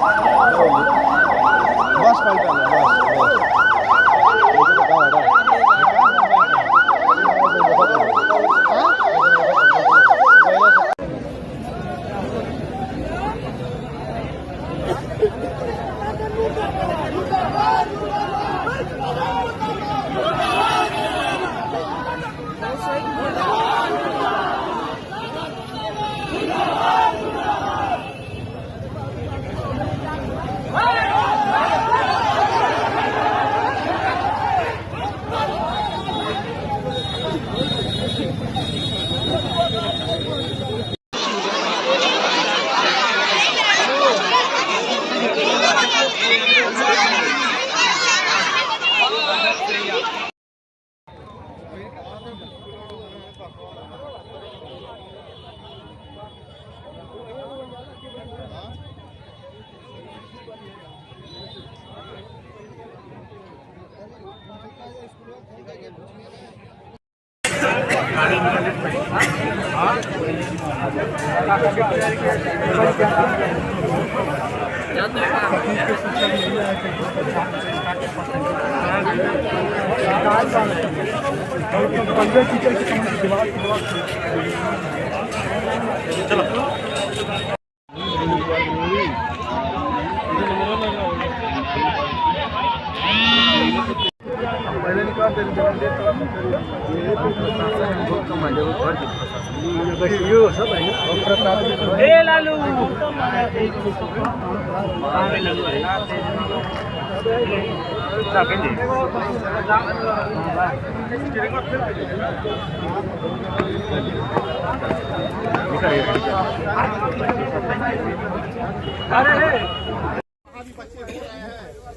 बस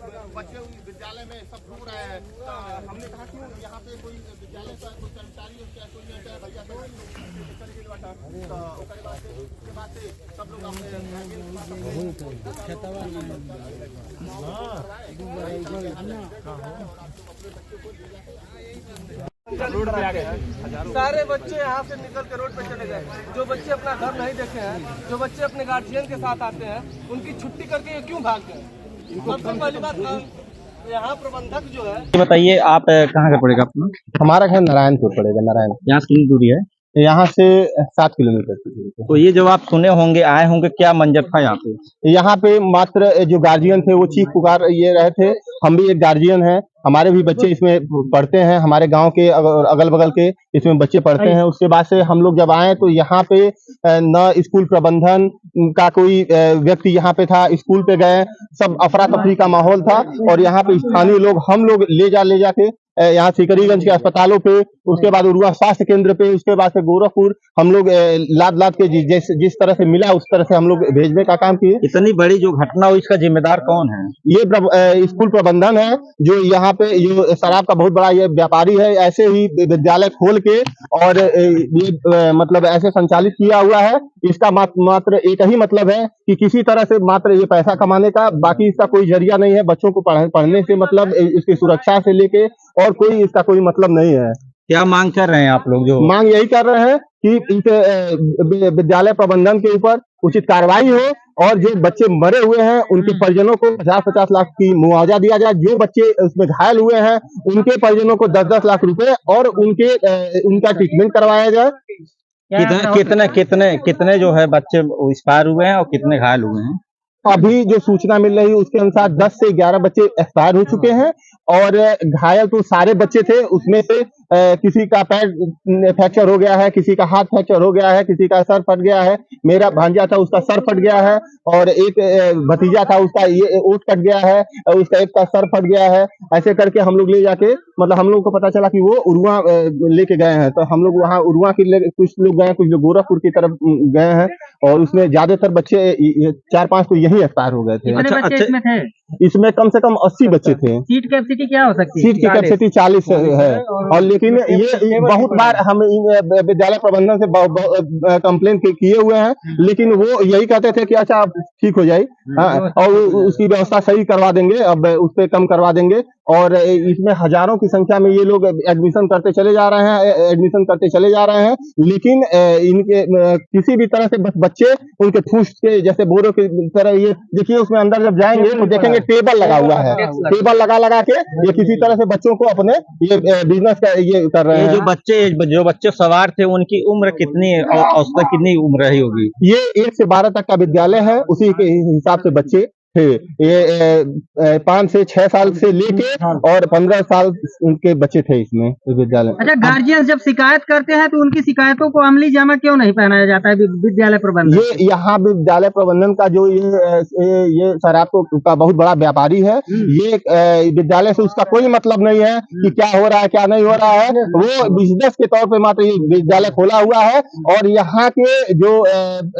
पलटा बच्चे विद्यालय में सब घूम रहे हैं, तो हमने कहा कि यहाँ पे कोई विद्यालय का कोई कर्मचारी हो, चाहे कोई नहीं, चाहे भैया उसके बाद से सब लोग रोड पे आ गए। सारे बच्चे यहाँ से निकल के रोड पे चले गए। जो बच्चे अपना घर नहीं देखे हैं, जो बच्चे अपने गार्जियन के साथ आते हैं, उनकी छुट्टी करके ये क्यों भाग गए? सबसे पहली बात, यहाँ प्रबंधक जो है। बताइए आप कहाँ का पड़ेगा अपना? हमारा घर नारायणपुर पड़ेगा। नारायण यहाँ से कितनी दूरी है? यहाँ से 7 किलोमीटर की दूरी पे। तो ये जब आप सुने होंगे, आए होंगे, क्या मंजर था यहाँ पे? यहाँ पे मात्र जो गार्जियन थे वो चीख पुकार ये रहे थे। हम भी एक गार्जियन हैं, हमारे भी बच्चे इसमें पढ़ते हैं, हमारे गांव के अगल बगल के इसमें बच्चे पढ़ते हैं। उसके बाद से हम लोग जब आए तो यहाँ पे न स्कूल प्रबंधन का कोई व्यक्ति यहाँ पे था। स्कूल पे गए, सब अफरा तफरी का माहौल था और यहाँ पे स्थानीय लोग हम लोग ले जाके यहाँ सिकरीगंज के अस्पतालों पे, उसके बाद उरुआ स्वास्थ्य केंद्र पे, उसके बाद से गोरखपुर हम लोग लाद के जिस तरह से मिला उस तरह से हम लोग भेजने का काम किए। इतनी बड़ी जो घटना हुई, इसका जिम्मेदार कौन है? ये स्कूल प्रबंधन है जो यहाँ पे ये शराब का बहुत बड़ा ये व्यापारी है। ऐसे ही विद्यालय खोल के और ये मतलब ऐसे संचालित किया हुआ है। इसका मात्र एक ही मतलब है कि किसी तरह से मात्र ये पैसा कमाने का, बाकी इसका कोई जरिया नहीं है। बच्चों को पढ़ने से मतलब, इसकी सुरक्षा से लेके और कोई इसका कोई मतलब नहीं है। क्या मांग कर रहे हैं आप लोग? जो मांग यही कर रहे हैं कि इनके विद्यालय प्रबंधन के ऊपर उचित कार्रवाई हो और जो बच्चे मरे हुए हैं उनके परिजनों को 50-50 लाख की मुआवजा दिया जाए। जो बच्चे उसमें घायल हुए हैं उनके परिजनों को 10-10 लाख रुपए और उनका ट्रीटमेंट करवाया जाए। कितने जो है बच्चे एक्सपायर हुए हैं और कितने घायल हुए हैं? अभी जो सूचना मिल रही है उसके अनुसार 10 से 11 बच्चे एक्सपायर हो चुके हैं और घायल तो सारे बच्चे थे। उसमें से किसी का पैर फ्रैक्चर हो गया है, किसी का हाथ फ्रैक्चर हो गया है, किसी का सर फट गया है। मेरा भांजा था उसका सर फट गया है और एक भतीजा था उसका ये ओठ कट गया है, उसका एक का सर फट गया है। ऐसे करके हम लोग ले जाके, मतलब हम लोग को पता चला कि वो उरुआ लेके गए हैं, तो हम लोग वहाँ उरुआ के कुछ लोग गए, कुछ लोग गोरखपुर की तरफ गए हैं और उसमें ज्यादातर बच्चे 4-5 तो यही एक्सपायर हो गए थे। अच्छा, इसमें कम से कम 80 बच्चे थे। सीट कैपेसिटी क्या हो सकती है? सीट की कैपेसिटी 40 है। और लेकिन ये बहुत बार हम विद्यालय प्रबंधन से कंप्लेन किए हुए हैं, लेकिन वो यही कहते थे कि अच्छा आप ठीक हो जाए, और उसकी व्यवस्था सही करवा देंगे, अब उस पर कम करवा देंगे। और इसमें हजारों की संख्या में ये लोग एडमिशन करते चले जा रहे हैं, लेकिन इनके किसी भी तरह से बच्चे उनके ठूस के जैसे बोरों की तरह, ये देखिए उसमें अंदर जब जाएंगे तो देखेंगे टेबल लगा हुआ है, टेबल लगा के ये किसी तरह से बच्चों को अपने ये बिजनेस का ये कर रहे हैं। जो बच्चे सवार थे उनकी उम्र कितनी, औसतन कितनी उम्र रही होगी? ये 1 से 12 तक का विद्यालय है, उसी के हिसाब से बच्चे थे। ये 5 से 6 साल से लेके और 15 साल उनके बच्चे थे इसमें विद्यालय। अच्छा, गार्जियन जब शिकायत करते हैं तो उनकी शिकायतों को अमली जामा क्यों नहीं पहनाया जाता है विद्यालय प्रबंधन? ये यहाँ विद्यालय प्रबंधन का जो ये शराब का बहुत बड़ा व्यापारी है। ये विद्यालय से उसका कोई मतलब नहीं है कि क्या हो रहा है क्या नहीं हो रहा है, वो बिजनेस के तौर पे मात्र ये विद्यालय खोला हुआ है। और यहाँ के जो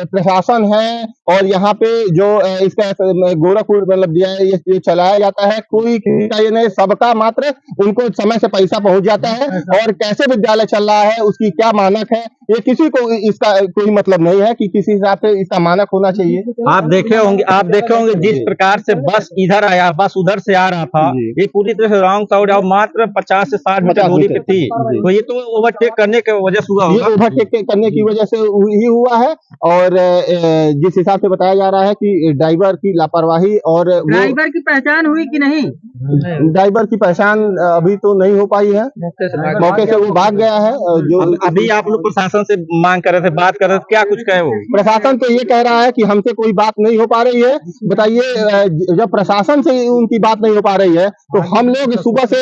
प्रशासन है और यहाँ पे जो इसका गोरखपुर मतलब ये चलाया जाता है, कोई किसी का ये नहीं, सबका मात्र उनको समय से पैसा पहुंच जाता है। और कैसे विद्यालय चल रहा है, उसकी क्या मानक है, ये किसी को इसका कोई मतलब नहीं है कि किसी हिसाब से इसका मानक होना चाहिए। आप देखे होंगे जिस प्रकार से बस इधर आया, बस उधर से आ रहा था, ये पूरी तरह से रॉन्ग साइड और मात्र 50 से 60 मीटर दूरी पे थी। तो ये तो ओवरटेक करने की वजह से हुआ होगा। ये ओवरटेक करने की वजह से ही हुआ है। और जिस हिसाब से बताया जा रहा है कि ड्राइवर की लापरवाही और ड्राइवर की पहचान हुई कि नहीं? ड्राइवर की पहचान अभी तो नहीं हो पाई है, मौके से वो भाग गया है। जो अभी आप लोग प्रशासन से मांग कर रहे थे, बात कर रहे थे, क्या कुछ कहे वो? प्रशासन तो ये कह रहा है कि हमसे कोई बात नहीं हो पा रही है। बताइए, जब प्रशासन से उनकी बात नहीं हो पा रही है तो हम लोग सुबह से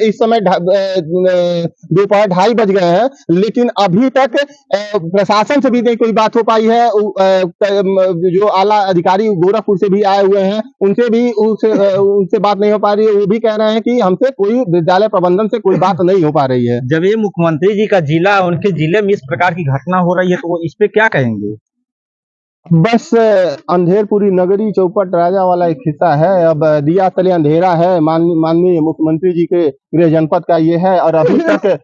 इस समय दोपहर 2:30 बज गए हैं, लेकिन अभी तक प्रशासन से भी नहीं कोई बात हो पाई है। जो आला अधिकारी गोरखपुर से भी आए हुए हैं, उनसे भी उनसे बात नहीं हो पा रही है। वो भी कह रहे हैं कि हमसे कोई विद्यालय प्रबंधन से कोई बात नहीं हो पा रही है। जब ये मुख्यमंत्री जी का जिला, उनके जिले में इस प्रकार की घटना हो रही है तो वो इस पे क्या कहेंगे? बस अंधेरपुरी नगरी चौपट राजा वाला एक हिस्सा है। अब दिया तले अंधेरा है। माननीय मुख्यमंत्री जी के गृह जनपद का ये है। और अभी तक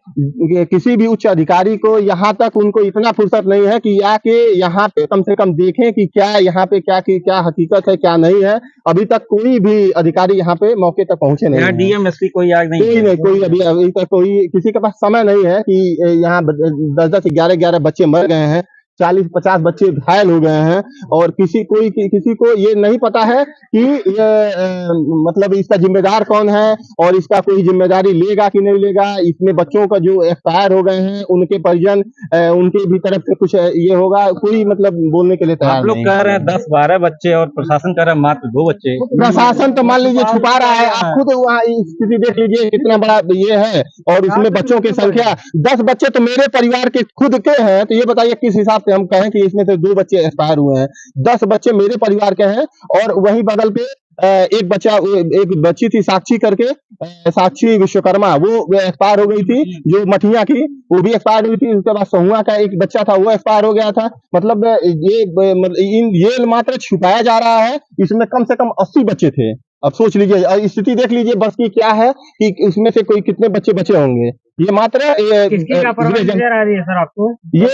किसी भी उच्च अधिकारी को यहाँ तक उनको इतना फुर्सत नहीं है कि आके यहाँ पे कम से कम देखें कि क्या यहाँ पे क्या हकीकत है क्या नहीं है। अभी तक कोई भी अधिकारी यहाँ पे मौके तक पहुंचे नहीं है। डीएमएसपी कोई आग नहीं, कोई अभी तक कोई किसी के पास समय नहीं है कि यहाँ 10-10 11-11 बच्चे मर गए हैं, 40-50 बच्चे घायल हो गए हैं। और किसी को ये नहीं पता है कि मतलब इसका जिम्मेदार कौन है और इसका कोई जिम्मेदारी लेगा कि नहीं लेगा। इसमें बच्चों का जो एक्सपायर हो गए हैं उनके परिजन, उनके भी तरफ से कुछ ये होगा, कोई मतलब बोलने के लिए तैयार नहीं। आप लोग कह रहे हैं 10-12 बच्चे और प्रशासन कह रहा है मात्र 2 बच्चे। प्रशासन तो मान लीजिए छुपा रहा है। आप खुद वहाँ स्थिति देख लीजिए कितना बड़ा ये है। और उसमें बच्चों की संख्या 10 बच्चे तो मेरे परिवार के खुद के हैं। तो ये बताइए किस हिसाब हम कहें कि इसमें से 2 बच्चे एक्सपायर हुए हैं। 10 बच्चे मेरे परिवार के हैं। और वहीं बगल पे एक बच्ची थी साक्षी करके, साक्षी विश्वकर्मा, वो एक्सपायर हो गई थी। जो मठिया की वो भी एक्सपायर हुई थी। उसके बाद सहुआ का एक बच्चा था वो एक्सपायर हो गया था। मतलब ये मात्र छुपाया जा रहा है। इसमें कम से कम 80 बच्चे थे। अब सोच लीजिए, स्थिति देख लीजिए बस की क्या है कि उसमें से कोई कितने बच्चे बचे होंगे। ये मात्र किसकी लापरवाही नजर आ रही है सर आपको? ये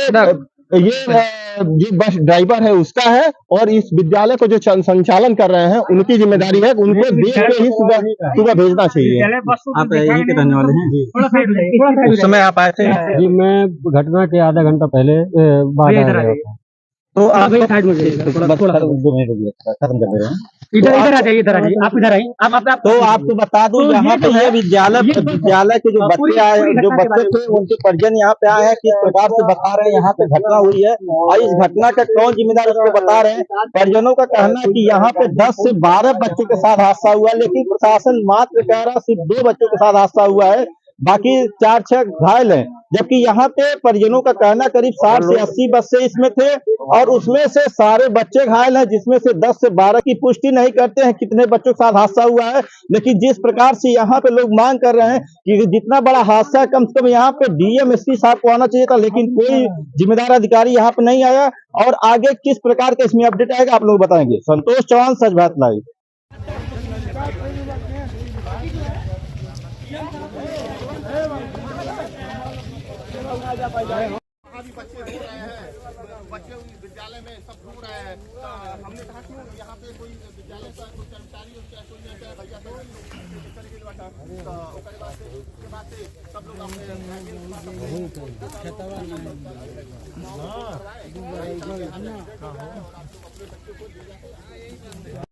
जो बस ड्राइवर है उसका है। और इस विद्यालय को जो संचालन कर रहे हैं उनकी जिम्मेदारी है। उनको देख के ही सुबह भेजना चाहिए। आप यही के रहने वाले हैं? उस समय आप आए थे? जी, मैं घटना के आधा घंटा पहले बाहर आ रहा था। तो आप खत्म कर दे रहे हैं। इधर आ जाइए, इधर आ जाइए, आप इधर आइए। आप तो आपको बता दूं, यहाँ पे ये विद्यालय के जो बच्चे आए, जो बच्चे थे उनके परिजन यहाँ पे आए हैं। किस प्रकार से बता रहे हैं यहाँ पे घटना हुई है और इस घटना का कौन जिम्मेदार उसको बता रहे हैं। परिजनों का कहना है कि यहाँ पे 10 से 12 बच्चों के साथ हादसा हुआ, लेकिन प्रशासन मात्र कह रहा सिर्फ 2 बच्चों के साथ हादसा हुआ है, बाकी 4-6 घायल हैं। जबकि यहाँ पे परिजनों का कहना करीब 60 से 80 बच्चे इसमें थे और उसमें से सारे बच्चे घायल हैं, जिसमें से 10 से 12 की पुष्टि नहीं करते हैं कितने बच्चों के साथ हादसा हुआ है। लेकिन जिस प्रकार से यहाँ पे लोग मांग कर रहे हैं कि जितना बड़ा हादसा है, कम से कम यहाँ पे डीएमएसपी साहब को आना चाहिए था, लेकिन कोई जिम्मेदार अधिकारी यहाँ पे नहीं आया। और आगे किस प्रकार का इसमें अपडेट आएगा आप लोग बताएंगे। संतोष चौहान, सच बात लाइव। वहाँ भी बच्चे रो रहे हैं, बच्चे विद्यालय में सब रो रहे हैं। हमने कहा क्यों यहाँ पे कोई विद्यालय का कोई कर्मचारी हो चाहे कोई नहीं, चाहे भैया तो चले गए बाटा। तो उसके बाद से सब लोग अपने